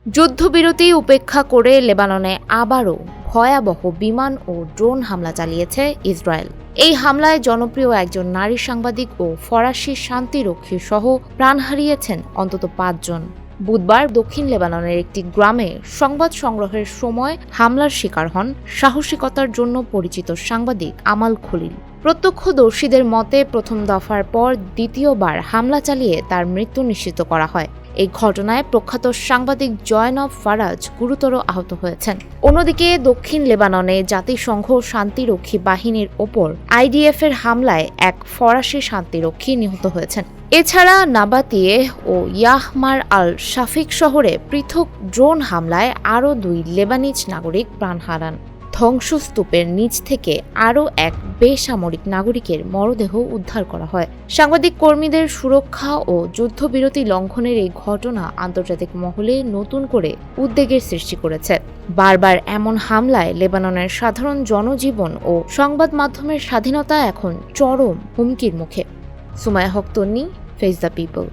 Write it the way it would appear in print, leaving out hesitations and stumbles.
যুদ্ধবিরতি উপেক্ষা করে লেবাননে আবারও ভয়াবহ বিমান ও ড্রোন হামলা চালিয়েছে ইসরায়েল। এই হামলায় জনপ্রিয় একজন নারী সাংবাদিক ও ফরাসি শান্তিরক্ষী সহ প্রাণ হারিয়েছেন অন্তত ৫ জন। বুধবার দক্ষিণ লেবাননের একটি গ্রামে সংবাদ সংগ্রহের সময় হামলার শিকার হন সাহসিকতার জন্য পরিচিত সাংবাদিক আমাল খলিল। প্রত্যক্ষদর্শীদের মতে প্রথম দফার পর দ্বিতীয়বার হামলা চালিয়ে তার মৃত্যু নিশ্চিত করা হয়। এই ঘটনায় প্রখ্যাত সাংবাদিক জয়নব ফারাজ গুরুতর আহত হয়েছেন। অন্যদিকে দক্ষিণ লেবাননে জাতিসংঘ শান্তিরক্ষী বাহিনীর ওপর আইডিএফের হামলায় এক ফরাসি শান্তিরক্ষী নিহত হয়েছেন। এছাড়া নাবাতিয়ে ও ইয়াহমার আল শাফিক শহরে পৃথক ড্রোন হামলায় আরও 2 লেবানিজ নাগরিক প্রাণ হারান। ধ্বংসস্তূপের নিচ থেকে আরও এক বেসামরিক নাগরিকের মরদেহ উদ্ধার করা হয়। সাংবাদিক কর্মীদের সুরক্ষা ও যুদ্ধবিরতি লঙ্ঘনের এই ঘটনা আন্তর্জাতিক মহলে নতুন করে উদ্বেগের সৃষ্টি করেছে। বারবার এমন হামলায় লেবাননের সাধারণ জনজীবন ও সংবাদ মাধ্যমের স্বাধীনতা এখন চরম হুমকির মুখে। সুমাইয়া হক তন্নি, ফেস দ্য পিপল।